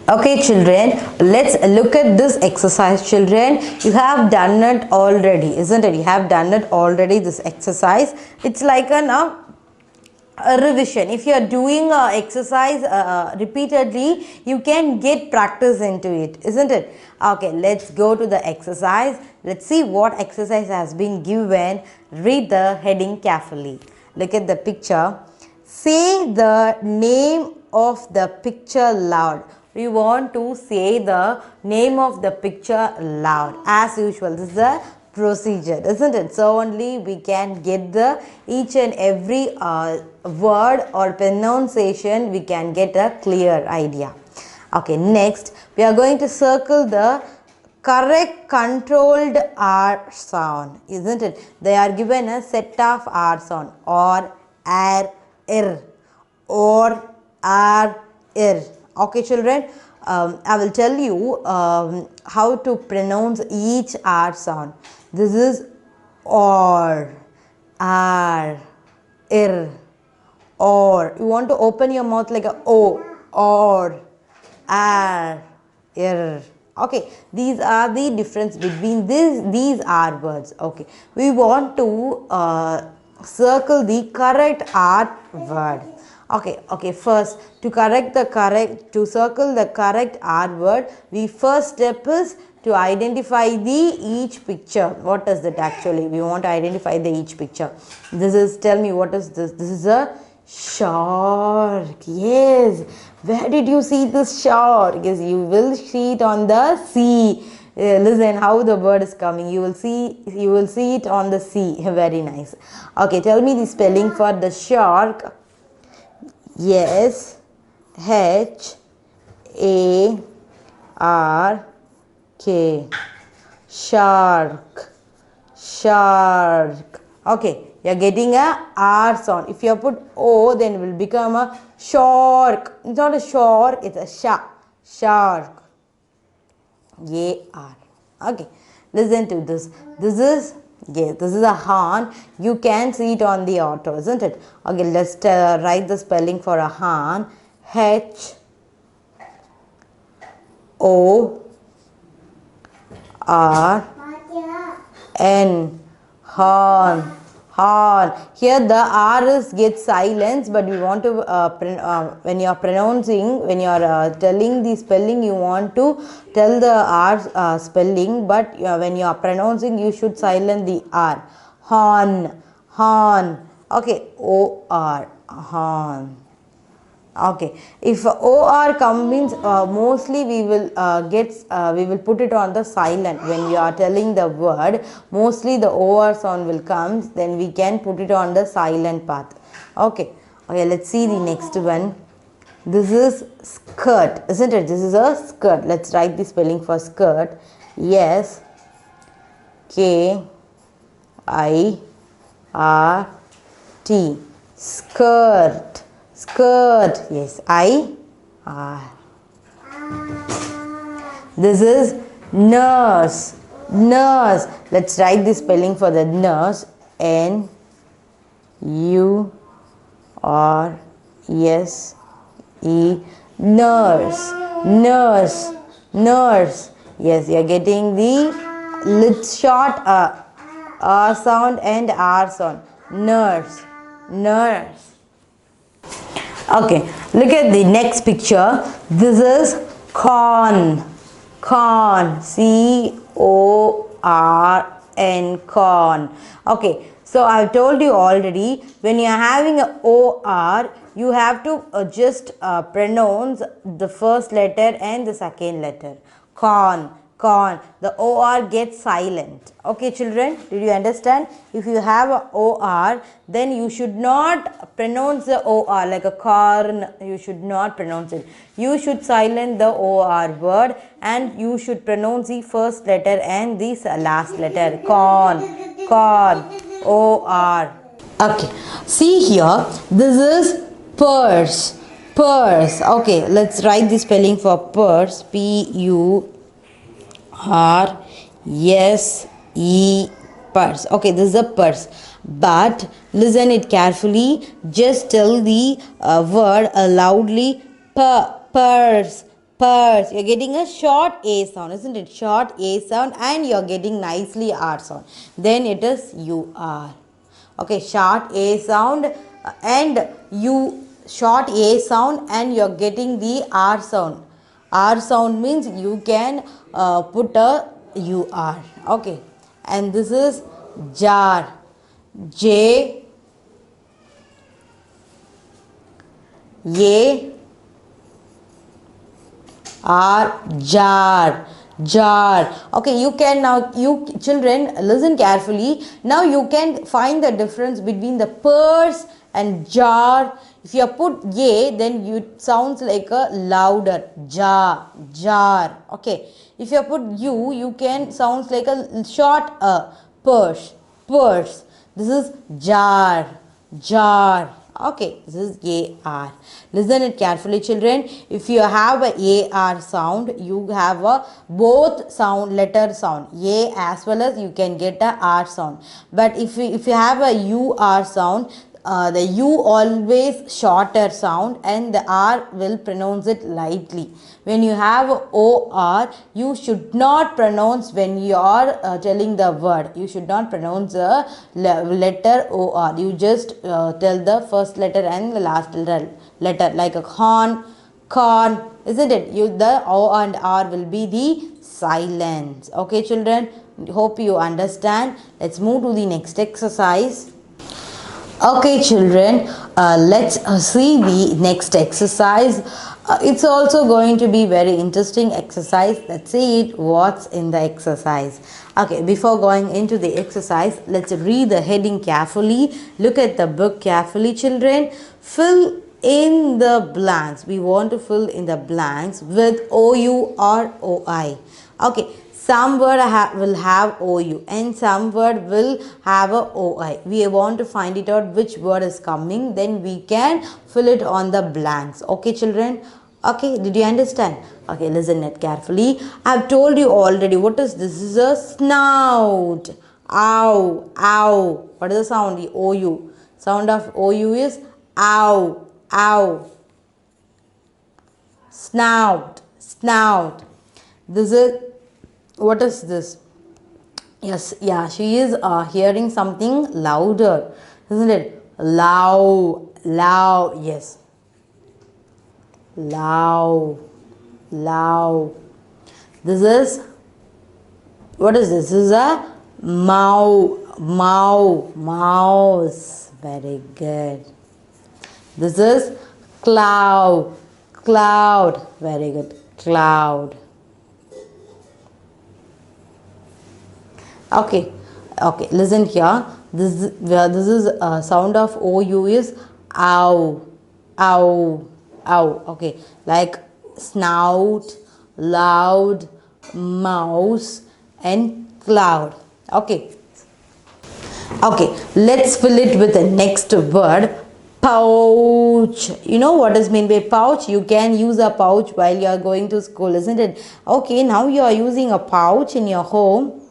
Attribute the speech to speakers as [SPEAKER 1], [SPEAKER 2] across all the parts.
[SPEAKER 1] Okay children, let's look at this exercise children. You have done it already, isn't it? You have done it already, this exercise. It's like a revision. If you are doing exercise repeatedly, you can get practice into it, isn't it? Okay, let's go to the exercise. Let's see what exercise has been given. Read the heading carefully. Look at the picture. Say the name of the picture loud. We want to say the name of the picture loud as usual. This is a procedure, isn't it? So only we can get the each and every word or pronunciation, we can get a clear idea. Okay, next we are going to circle the correct controlled R sound, isn't it? They are given a set of R sound or ir or ir. Okay children, I will tell you how to pronounce each R sound. This is or, r, ir, or. You want to open your mouth like a O, or, r, ir. Okay, these are the difference between these R words. Okay, we want to circle the correct R word. Okay, first to circle the correct R word, we first step is to identify the each picture. What is that actually? We want to identify the each picture. This is, tell me what is this? This is a shark. Yes. Where did you see this shark? Yes, you will see it on the sea. Listen how the bird is coming. You will see it on the sea. Very nice. Okay, tell me the spelling for the shark. Yes, H-A-R-K, shark, shark. Okay, you are getting a R sound. If you put O, then it will become a shark. It's not a shark, it's a shark. A-R. Okay, listen to this. This is a horn. You can see it on the auto, isn't it? Okay, let's write the spelling for a horn. H-O-R-N. Horn. Horn. Here the R is get silence, but we want to when you are pronouncing, when you are telling the spelling, you want to tell the R spelling, but when you are pronouncing, you should silence the R. Horn, horn. Okay, O-R, horn. Okay, if OR comes means mostly we will put it on the silent. When we are telling the word, mostly the OR sound will come, then we can put it on the silent path. Okay, let's see the next one. This is skirt, isn't it? This is a skirt. Let's write the spelling for skirt. Yes, K-I-R-T, skirt. Skirt. Yes, I-R. This is nurse. Nurse. Let's write the spelling for the nurse. N-U-R-S-E. Nurse. Nurse. Nurse. Yes, you are getting the short R sound and R sound. Nurse. Nurse. Okay, look at the next picture. This is corn. Corn. C-O-R-N. Corn. Okay, so I told you already, when you are having a O-R, you have to just pronounce the first letter and the second letter. Corn. Corn. The OR gets silent. Okay children, did you understand? If you have a OR, then you should not pronounce the OR like a corn. You should not pronounce it. You should silence the OR word and you should pronounce the first letter and the last letter. Corn. Corn. OR. Okay. See here, this is purse. Purse. Okay, let's write the spelling for purse. P-U-R-S-E, purse. Okay, this is a purse. But listen it carefully. Just tell the word loudly. Purse. Purse. You're getting a short A sound, isn't it? Short A sound, and you're getting nicely R sound. Then it is UR. Okay, short A sound and short A sound, and you're getting the R sound. R sound means you can put a UR. Okay, and this is jar. J A R, jar. Jar. Okay, you can now, you children listen carefully. Now you can find the difference between the purse and jar. If you put A, then it sounds like a louder. Jar, jar. Okay. If you put U, you can sounds like a short purse, purse. This is jar, jar. Okay, this is AR. Listen it carefully, children. If you have a AR sound, you have a both sound, letter sound, A as well as you can get a R sound. But if you have a UR sound, the U always shorter sound and the R will pronounce it lightly. When you have OR, you should not pronounce when you are telling the word. You should not pronounce the letter OR. You just tell the first letter and the last letter like a corn, corn, isn't it? The O and R will be the silence. Okay, children, hope you understand. Let's move to the next exercise. Okay, children, let's see the next exercise. It's also going to be very interesting exercise. Let's see it, what's in the exercise. Okay, before going into the exercise, let's read the heading carefully. Look at the book carefully, children. Fill in the blanks. We want to fill in the blanks with OU or OI. Okay. Some word will have OU and some word will have a OI. We want to find it out which word is coming. Then we can fill it on the blanks. Okay, children? Okay, did you understand? Okay, listen it carefully. I have told you already. What is this? This is a snout. Ow, ow. What is the sound? The OU. Sound of OU is ow, ow. Snout, snout. This is, what is this? Yes, yeah, she is hearing something louder, isn't it? Loud, loud, yes. Loud, loud. This is, what is this? This is a mouse. Very good. This is cloud, cloud. Very good, cloud. Okay, okay, listen here. This is sound of OU is ow, ow, ow. Okay, like snout, loud, mouse and cloud. Okay. Okay, let's fill it with the next word. Pouch. You know what is meant by pouch? You can use a pouch while you are going to school, isn't it? Okay, now you are using a pouch in your home.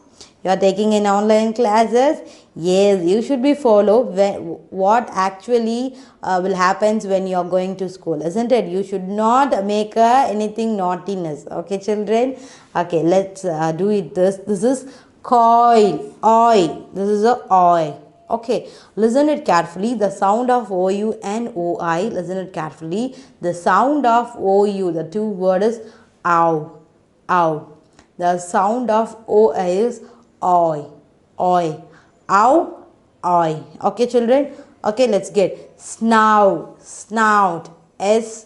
[SPEAKER 1] You are taking in online classes. Yes, you should be follow what actually will happen when you are going to school, isn't it? You should not make anything naughtiness. Okay, children. Okay, let's do it. This is coil, oil. This is a oil. Okay, listen it carefully. The sound of OU and OI. Listen it carefully. The sound of OU, the two words is ow, ow. The sound of OI is oi, oi, ow, oi. Okay, children. Okay, let's get snout, snout, S-N-O-U-T,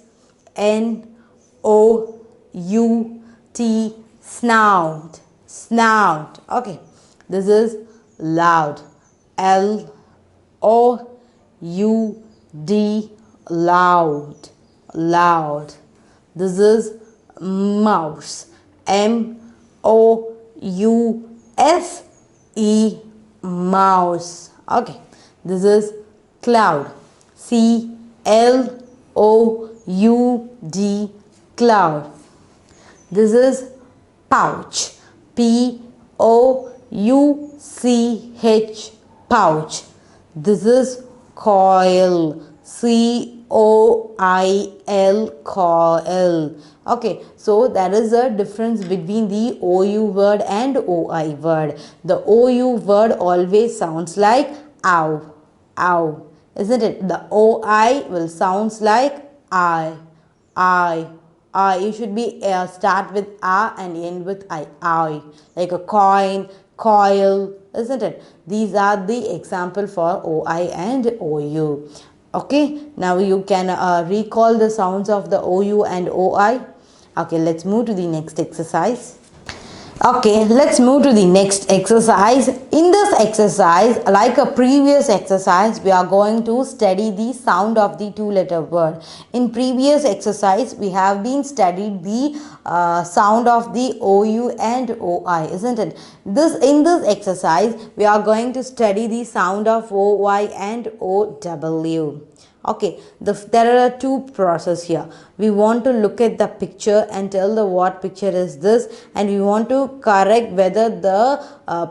[SPEAKER 1] snout, snout. Okay, this is loud, L-O-U-D, loud, loud. This is mouse, M-O-U-S-E, mouse. Okay, this is cloud, C-L-O-U-D, cloud. This is pouch, P-O-U-C-H, pouch. This is coil, C-O-I-L, O-I-L, coil. Okay, so there is a difference between the OU word and OI word. The OU word always sounds like ow, ow, isn't it? The OI will sounds like I, I. You should be start with A and end with I, like a coin, coil, isn't it? These are the example for OI and OU. Okay, now you can recall the sounds of the OU and OI. Okay, let's move to the next exercise. Okay, let's move to the next exercise. In this exercise, like a previous exercise, we are going to study the sound of the two-letter word. In previous exercise, we have been studied the sound of the OU and OI, isn't it? In this exercise, we are going to study the sound of OY and OW. Okay, there are two processes here. We want to look at the picture and tell the what picture is this, and we want to correct whether the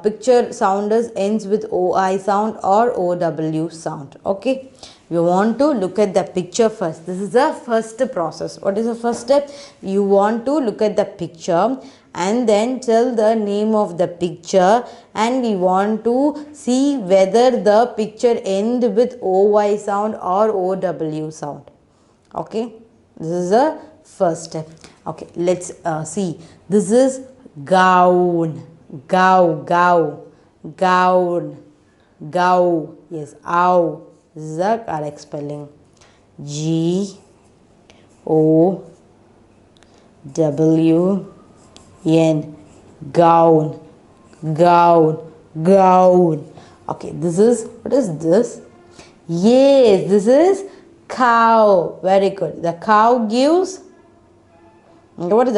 [SPEAKER 1] picture sound ends with OI sound or OW sound. Okay, we want to look at the picture first. This is the first process. What is the first step? You want to look at the picture and then tell the name of the picture, and we want to see whether the picture ends with OY sound or OW sound. Okay, this is the first step. Okay, let's see. This is gown, gown, yes, ow. This is the correct spelling. G-O-W-N, gown. Okay, this is, what is this? Yes, this is cow. Very good. The cow gives, what is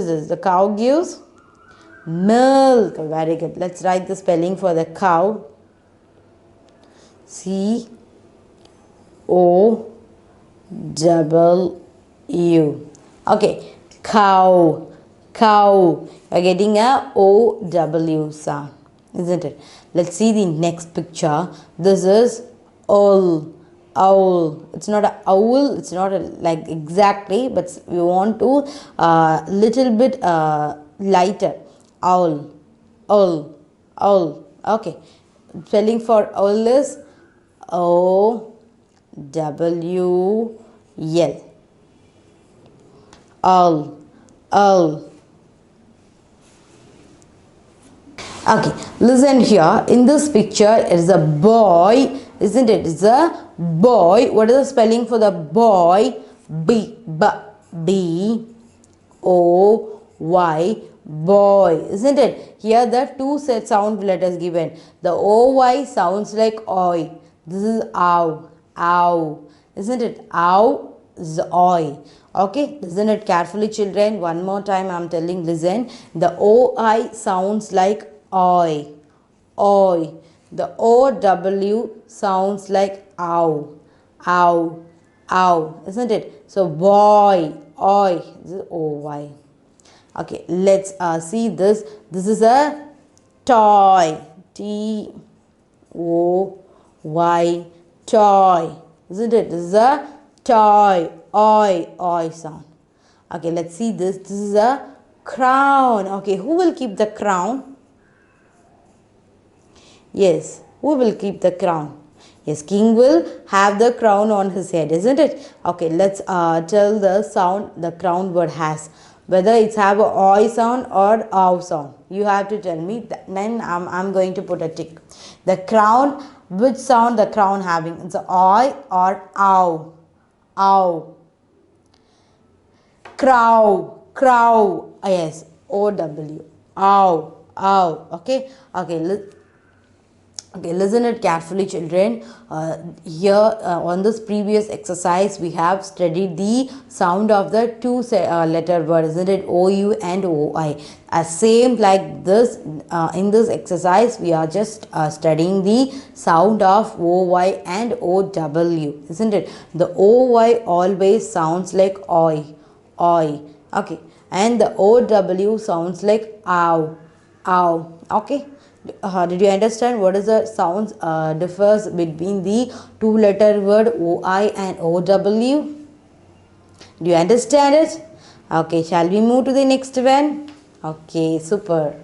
[SPEAKER 1] this? The cow gives milk. Very good. Let's write the spelling for the cow. C-O-W. Okay, cow. You are getting a OW sound, isn't it? Let's see the next picture. This is owl. It's not an owl. It's not like exactly, but we want to little bit lighter. Owl. Okay. Spelling for owl is O-W-L. Owl. Okay, listen here. In this picture, it is a boy, isn't it? It's a boy. What is the spelling for the boy? B-O-Y, boy, isn't it? Here the two set sound letters given. The O-Y sounds like oi. This is ow, isn't it? Ow is oi. Okay, listen it carefully, children. One more time I am telling, listen. The O-I sounds like oi. The O-W sounds like ow, isn't it? So boy, oi, this is O-Y. Okay, let's see this. This is a toy. T-O-Y, toy, isn't it? This is a toy. Oi sound. Okay, let's see this. This is a crown. Okay, who will keep the crown? Yes, who will keep the crown? Yes, king will have the crown on his head, isn't it? Okay, let's tell the sound the crown word has. Whether it's have a oi sound or ow sound. You have to tell me. Then I'm going to put a tick. The crown, which sound the crown having? It's a oi or ow. Crow. Yes, O-W. Ow. Okay. Okay, listen it carefully, children. Here on this previous exercise, we have studied the sound of the two letter word, isn't it? OU and OI. Same like this, in this exercise, we are just studying the sound of OY and OW, isn't it? The OY always sounds like oi. Okay, and the OW sounds like ow. Okay. Did you understand what is the sounds differs between the two-letter word OI and OW? Do you understand it? Okay, shall we move to the next one? Okay, super.